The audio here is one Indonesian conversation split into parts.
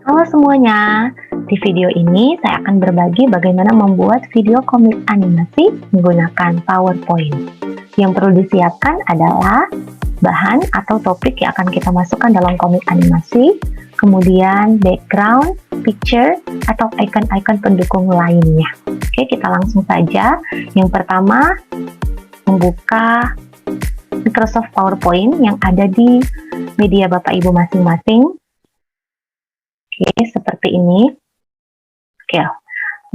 Halo semuanya, di video ini saya akan berbagi bagaimana membuat video komik animasi menggunakan PowerPoint. Yang perlu disiapkan adalah bahan atau topik yang akan kita masukkan dalam komik animasi, kemudian background, picture, atau icon-icon pendukung lainnya. Oke, kita langsung saja. Yang pertama, membuka Microsoft PowerPoint yang ada di media Bapak Ibu masing-masing. Oke, seperti ini. Oke,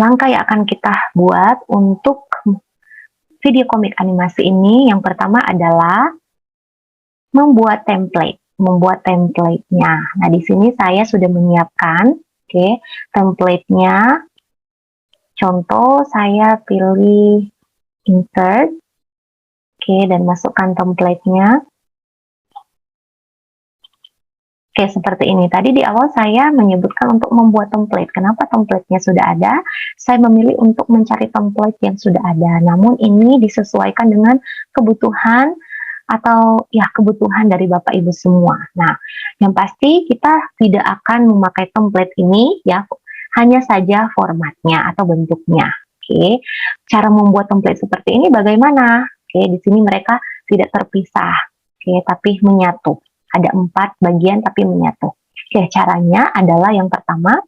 langkah yang akan kita buat untuk video komik animasi ini, yang pertama adalah membuat template. Membuat template-nya. Nah, di sini saya sudah menyiapkan, template-nya. Contoh, saya pilih insert, dan masukkan template-nya. Oke, seperti ini. Tadi di awal saya menyebutkan untuk membuat template. Kenapa template-nya sudah ada? Saya memilih untuk mencari template yang sudah ada. Namun ini disesuaikan dengan kebutuhan atau kebutuhan dari Bapak Ibu semua. Nah, yang pasti kita tidak akan memakai template ini hanya saja formatnya atau bentuknya. Oke. Cara membuat template seperti ini bagaimana? Oke, di sini mereka tidak terpisah. Oke, tapi menyatu. Ada 4 bagian tapi menyatu. Oke, caranya adalah yang pertama,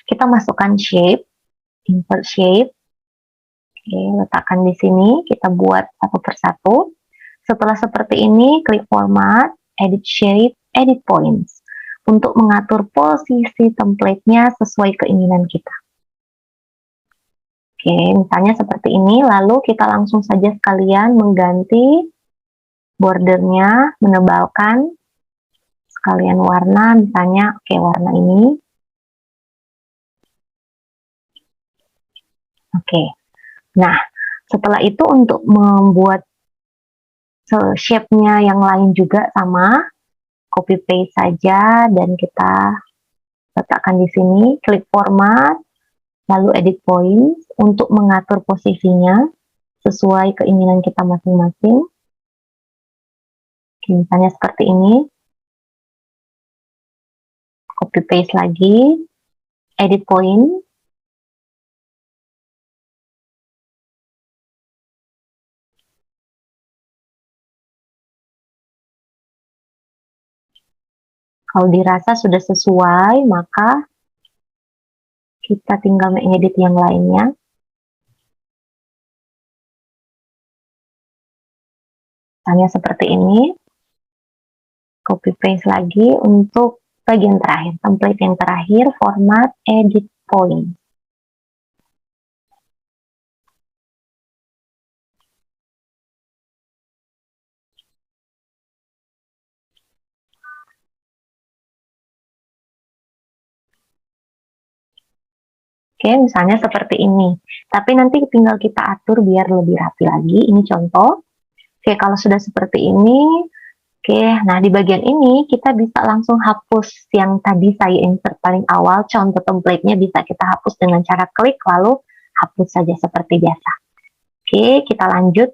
kita masukkan shape, insert shape. Oke, letakkan di sini, kita buat satu persatu. Setelah seperti ini, klik format, edit shape, edit points. Untuk mengatur posisi template-nya sesuai keinginan kita. Oke, misalnya seperti ini, lalu kita langsung saja sekalian mengganti bordernya, menebalkan sekalian warna, misalnya warna ini. Nah, setelah itu untuk membuat shape-nya yang lain juga sama, copy paste saja dan kita letakkan di sini, klik format, lalu edit points untuk mengatur posisinya sesuai keinginan kita masing-masing. Misalnya seperti ini, copy paste lagi, edit point, kalau dirasa sudah sesuai, maka kita tinggal mengedit yang lainnya. Misalnya seperti ini, copy paste lagi untuk bagian terakhir, template yang terakhir, format, edit point. Oke, misalnya seperti ini. Tapi nanti tinggal kita atur biar lebih rapi lagi. Ini contoh. Oke, kalau sudah seperti ini, nah di bagian ini kita bisa langsung hapus yang tadi saya insert paling awal. Contoh template-nya bisa kita hapus dengan cara klik, lalu hapus saja seperti biasa. Oke, kita lanjut.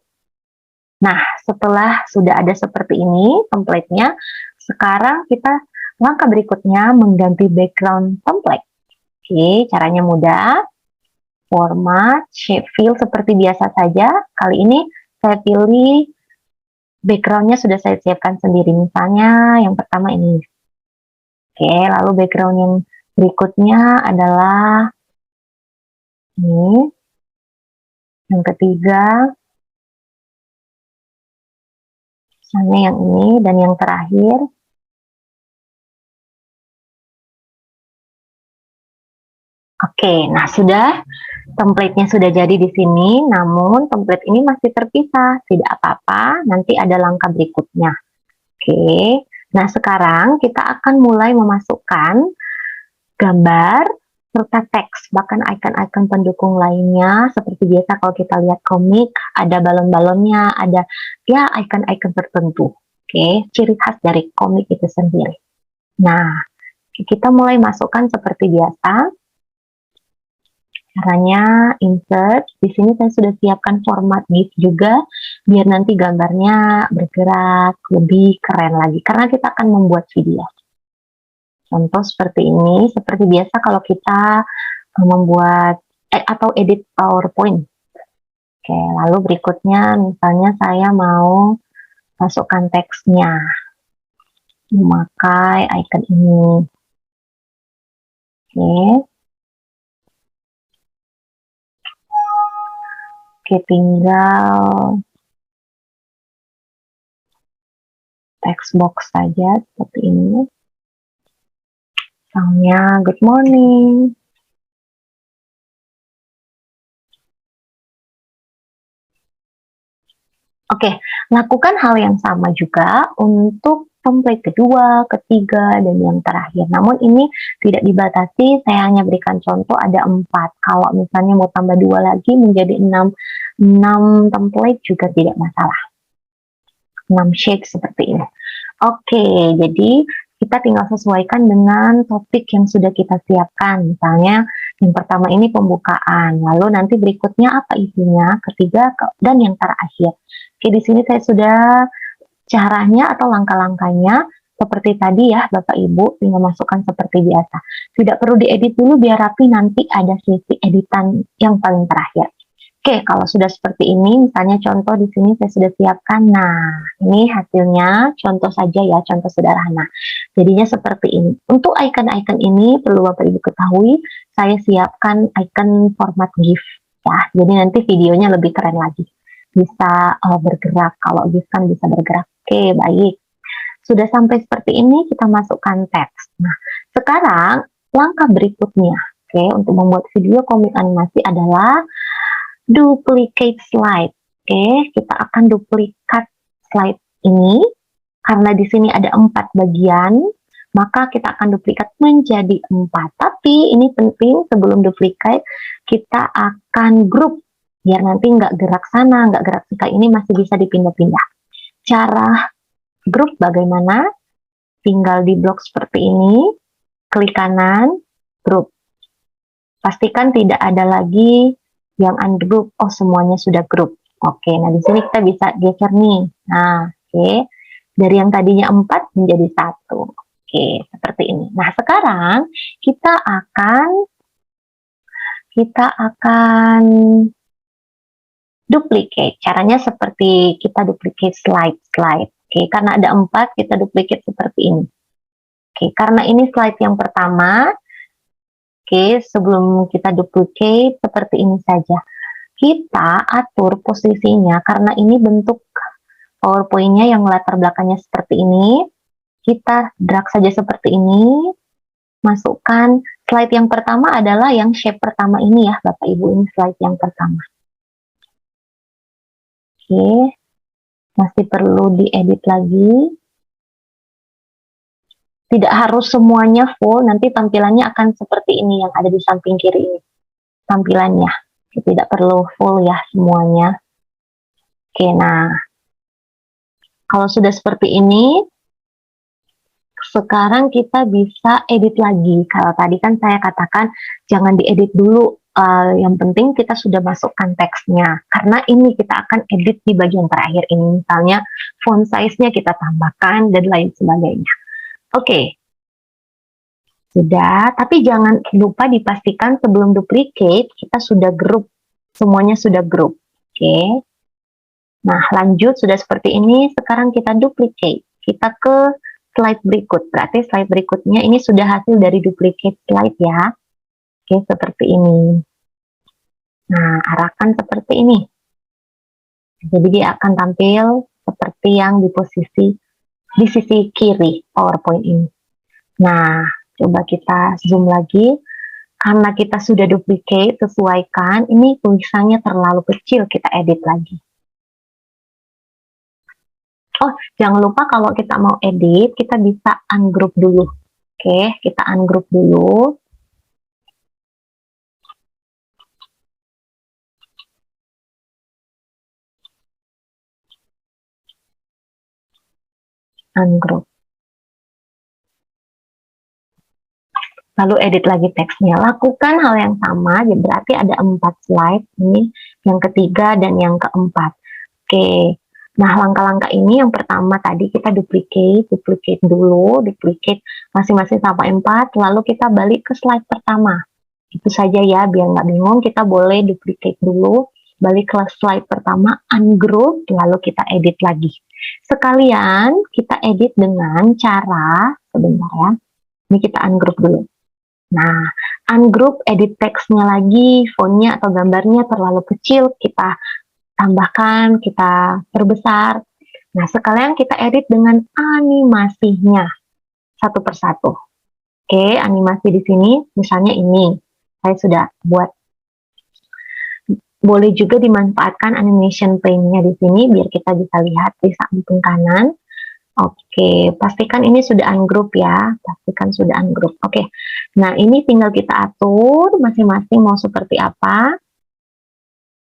Nah, setelah sudah ada seperti ini template-nya, sekarang kita langkah berikutnya mengganti background template. Oke, caranya mudah. Format, shape fill seperti biasa saja. Kali ini saya pilih background-nya sudah saya siapkan sendiri. Misalnya yang pertama ini. Oke, lalu background yang berikutnya adalah ini. Yang ketiga, misalnya yang ini, dan yang terakhir. Oke, nah sudah, template-nya sudah jadi di sini, namun template ini masih terpisah. Tidak apa-apa, nanti ada langkah berikutnya. Oke, nah sekarang kita akan mulai memasukkan gambar serta teks, bahkan icon-icon pendukung lainnya. Seperti biasa kalau kita lihat komik, ada balon-balonnya, ada icon-icon tertentu. Oke, ciri khas dari komik itu sendiri. Nah, kita mulai masukkan seperti biasa. Caranya insert, di sini saya sudah siapkan format GIF juga, biar nanti gambarnya bergerak lebih keren lagi, karena kita akan membuat video. Contoh seperti ini, seperti biasa kalau kita membuat atau edit PowerPoint. Oke, lalu berikutnya misalnya saya mau masukkan teksnya, memakai icon ini. Oke, tinggal text box saja seperti ini. Misalnya, good morning. Oke, lakukan hal yang sama juga untuk template kedua, ketiga, dan yang terakhir. Namun ini tidak dibatasi, saya hanya berikan contoh ada 4. Kalau misalnya mau tambah 2 lagi menjadi 6 template juga tidak masalah. 6 shape seperti ini. Oke, jadi kita tinggal sesuaikan dengan topik yang sudah kita siapkan. Misalnya yang pertama ini pembukaan, lalu nanti berikutnya apa isinya, ketiga, dan yang terakhir. Oke, di sini saya sudah caranya atau langkah-langkahnya seperti tadi ya Bapak Ibu, tinggal masukkan seperti biasa. Tidak perlu diedit dulu biar rapi, nanti ada sesi editan yang paling terakhir. Oke, kalau sudah seperti ini, misalnya contoh di sini saya sudah siapkan. Nah, ini hasilnya, contoh saja ya, contoh sederhana. Jadinya seperti ini. Untuk icon-icon ini perlu Bapak Ibu ketahui, saya siapkan icon format GIF ya. Jadi nanti videonya lebih keren lagi. Bisa bergerak, kalau GIF kan bisa bergerak. Oke, baik. Sudah sampai seperti ini, kita masukkan teks. Nah, sekarang langkah berikutnya, oke, untuk membuat video komik animasi adalah duplicate slide. Oke, kita akan duplikat slide ini karena di sini ada 4 bagian, maka kita akan duplikat menjadi 4. Tapi ini penting, sebelum duplikat kita akan grup biar nanti nggak gerak sana, nggak gerak sini. Ini masih bisa dipindah-pindah. Cara grup bagaimana? Tinggal di blok seperti ini, klik kanan, grup. Pastikan tidak ada lagi yang ungroup. Oh, semuanya sudah grup. Oke, nah di sini kita bisa geser nih. Nah, oke. Dari yang tadinya 4 menjadi 1. Oke, seperti ini. Nah, sekarang kita akan duplicate. Caranya seperti kita duplicate slide. Oke, karena ada 4, kita duplicate seperti ini. Oke, karena ini slide yang pertama. Oke, sebelum kita duplicate seperti ini saja. Kita atur posisinya karena ini bentuk PowerPoint-nya yang latar belakangnya seperti ini. Kita drag saja seperti ini. Masukkan slide yang pertama adalah yang shape pertama ini ya, Bapak Ibu, ini slide yang pertama. Oke. Masih perlu diedit lagi. Tidak harus semuanya full, nanti tampilannya akan seperti ini yang ada di samping kiri ini. Tampilannya, tidak perlu full ya semuanya. Oke, nah, kalau sudah seperti ini, sekarang kita bisa edit lagi. Kalau tadi kan saya katakan jangan diedit dulu, yang penting kita sudah masukkan teksnya. Karena ini kita akan edit di bagian terakhir ini, misalnya font size-nya kita tambahkan dan lain sebagainya. Oke, sudah, tapi jangan lupa dipastikan sebelum duplicate kita sudah grup, semuanya sudah grup. Oke. Nah, lanjut sudah seperti ini, sekarang kita duplicate. Kita ke slide berikut, berarti slide berikutnya ini sudah hasil dari duplicate slide ya. Oke, seperti ini. Nah, arahkan seperti ini. Jadi dia akan tampil seperti yang di sisi kiri PowerPoint ini. Nah, coba kita zoom lagi. Karena kita sudah duplicate, sesuaikan. Ini tulisannya terlalu kecil, kita edit lagi. Oh, jangan lupa kalau kita mau edit, kita bisa ungroup dulu. Oke, kita ungroup dulu. Ungroup. Lalu edit lagi teksnya. Lakukan hal yang sama, jadi berarti ada 4 slide. Ini yang ketiga dan yang keempat. Oke, Nah, langkah-langkah ini yang pertama tadi kita duplicate dulu, duplicate masing-masing sampai 4, lalu kita balik ke slide pertama. Itu saja ya, biar nggak bingung, kita boleh duplicate dulu, balik ke slide pertama, ungroup, lalu kita edit lagi. Sekalian kita edit dengan cara, sebentar ya, ini kita ungroup dulu. Nah, ungroup, edit teksnya lagi, fontnya atau gambarnya terlalu kecil, kita tambahkan, kita perbesar. Nah, sekalian kita edit dengan animasinya satu persatu. Oke, animasi di sini, misalnya ini, saya sudah buat. Boleh juga dimanfaatkan animation pane-nya di sini, biar kita bisa lihat di samping kanan. Oke, pastikan ini sudah ungroup ya, pastikan sudah ungroup. Oke, nah ini tinggal kita atur masing-masing mau seperti apa.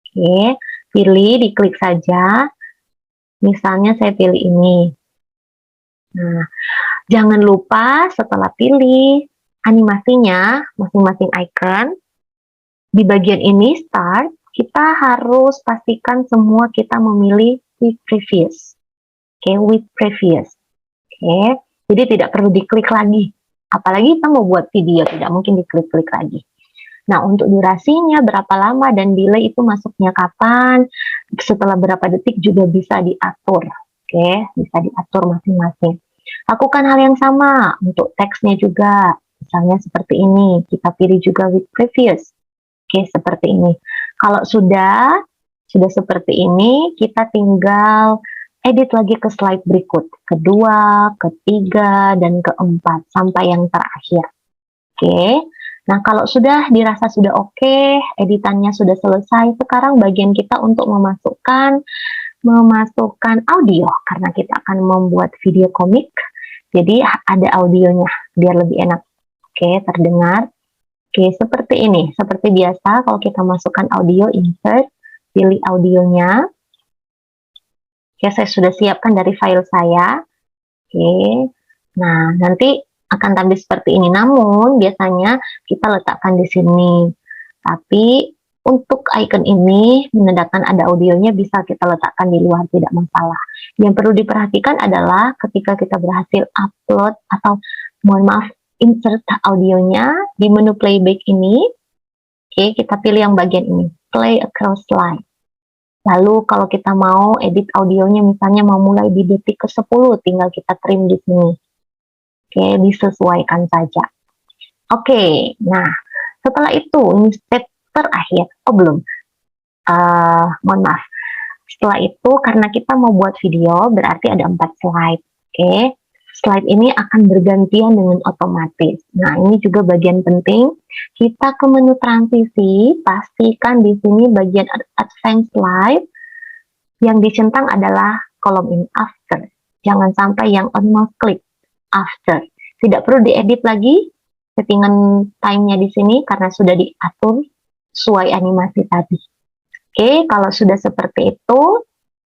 Oke, pilih, diklik saja. Misalnya saya pilih ini. Nah, jangan lupa setelah pilih animasinya, masing-masing icon, di bagian ini start, kita harus pastikan semua kita memilih with previous. Oke, with previous. Oke, jadi tidak perlu diklik lagi. Apalagi kita mau buat video, tidak mungkin diklik-klik lagi. Nah, untuk durasinya berapa lama dan delay itu masuknya kapan, setelah berapa detik juga bisa diatur. Oke, bisa diatur masing-masing. Lakukan hal yang sama untuk teksnya juga. Misalnya seperti ini, kita pilih juga with previous. Oke, seperti ini. Kalau sudah seperti ini, kita tinggal edit lagi ke slide berikut. Kedua, ketiga, dan keempat, sampai yang terakhir. Oke. Nah, kalau sudah dirasa sudah oke, editannya sudah selesai, sekarang bagian kita untuk memasukkan audio, karena kita akan membuat video komik, jadi ada audionya, biar lebih enak. Oke, terdengar. Oke, seperti ini. Seperti biasa, kalau kita masukkan audio, insert, pilih audionya. Oke, saya sudah siapkan dari file saya. Oke, nah nanti akan tampil seperti ini, namun biasanya kita letakkan di sini. Tapi untuk icon ini menandakan ada audionya, bisa kita letakkan di luar, tidak masalah. Yang perlu diperhatikan adalah ketika kita berhasil upload atau mohon maaf insert audionya di menu playback ini. Oke, kita pilih yang bagian ini, play across slide. Lalu kalau kita mau edit audionya, misalnya mau mulai di detik ke-10, tinggal kita trim di sini. Oke, disesuaikan saja. Oke, nah setelah itu ini step terakhir. Oh belum, mohon maaf. Setelah itu karena kita mau buat video, berarti ada 4 slide. Oke, slide ini akan bergantian dengan otomatis. Nah ini juga bagian penting. Kita ke menu transisi, pastikan di sini bagian advance slide yang dicentang adalah kolom in after. Jangan sampai yang on mouse click. After, tidak perlu diedit lagi settingan time-nya di sini karena sudah diatur sesuai animasi tadi. Oke, kalau sudah seperti itu,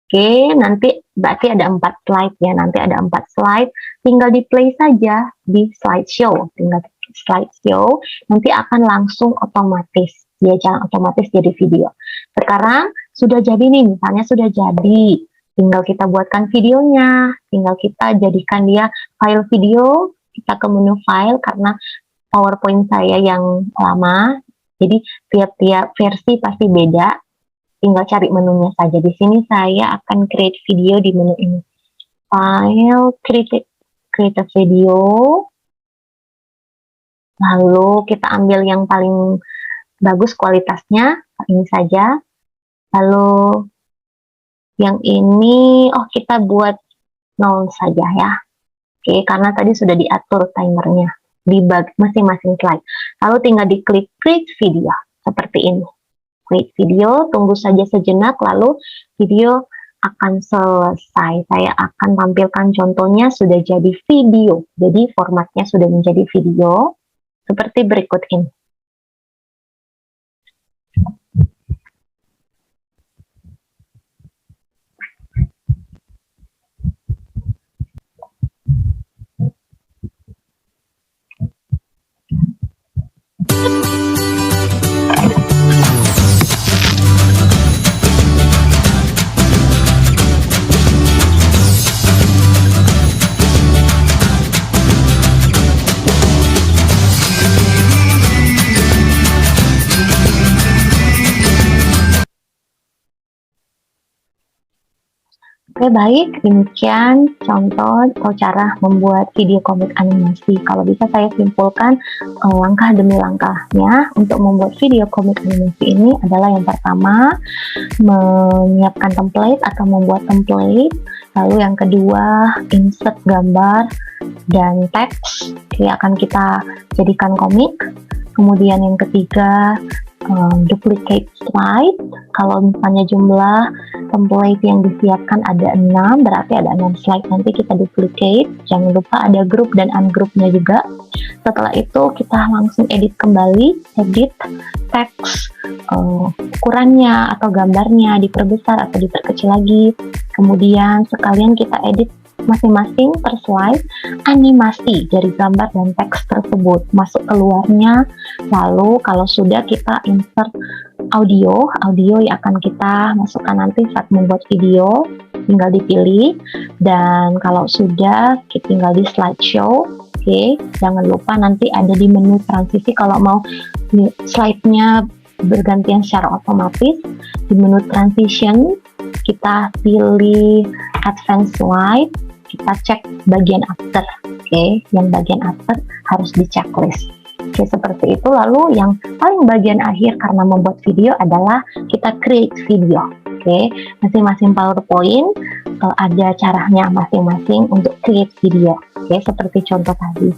oke, nanti berarti ada 4 slide ya, nanti ada 4 slide, tinggal di play saja di slideshow, tinggal slideshow, nanti akan langsung otomatis, dia jangan otomatis jadi video. Sekarang sudah jadi nih, misalnya sudah jadi. Tinggal kita buatkan videonya, tinggal kita jadikan dia file video, kita ke menu file karena PowerPoint saya yang lama, jadi tiap-tiap versi pasti beda, tinggal cari menunya saja. Di sini saya akan create video di menu ini. File, create a video, lalu kita ambil yang paling bagus kualitasnya, ini saja, lalu yang ini, oh kita buat 0 saja ya. Oke, karena tadi sudah diatur timernya di masing-masing slide. Lalu tinggal diklik create video, seperti ini. Create video, tunggu saja sejenak, lalu video akan selesai. Saya akan tampilkan contohnya sudah jadi video. Jadi formatnya sudah menjadi video, seperti berikut ini. Oke, baik, demikian contoh atau cara membuat video komik animasi. Kalau bisa saya simpulkan langkah demi langkahnya untuk membuat video komik animasi ini adalah yang pertama, menyiapkan template atau membuat template. Lalu yang kedua, insert gambar dan teks yang akan kita jadikan komik. Kemudian yang ketiga, duplicate slide. Kalau misalnya jumlah template yang disiapkan ada 6, berarti ada 6 slide, nanti kita duplicate. Jangan lupa ada group dan ungroupnya juga. Setelah itu kita langsung edit kembali, edit teks, ukurannya atau gambarnya diperbesar atau diperkecil lagi. Kemudian sekalian kita edit masing-masing per slide animasi dari gambar dan teks tersebut, masuk keluarnya. Lalu kalau sudah, kita insert audio yang akan kita masukkan nanti saat membuat video, tinggal dipilih. Dan kalau sudah, kita tinggal di slideshow. Oke, jangan lupa nanti ada di menu transisi kalau mau slide-nya bergantian secara otomatis. Di menu transition kita pilih advanced slide, kita cek bagian after. Oke, yang bagian after harus di checklist. Oke, seperti itu. Lalu yang paling bagian akhir karena membuat video adalah kita create video. Oke, masing-masing PowerPoint ada caranya masing-masing untuk create video. Oke, seperti contoh tadi.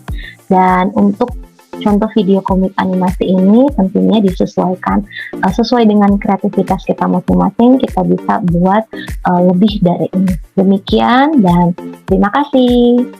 Dan untuk contoh video komik animasi ini tentunya disesuaikan sesuai dengan kreativitas kita masing-masing. Kita bisa buat lebih dari ini. Demikian dan terima kasih.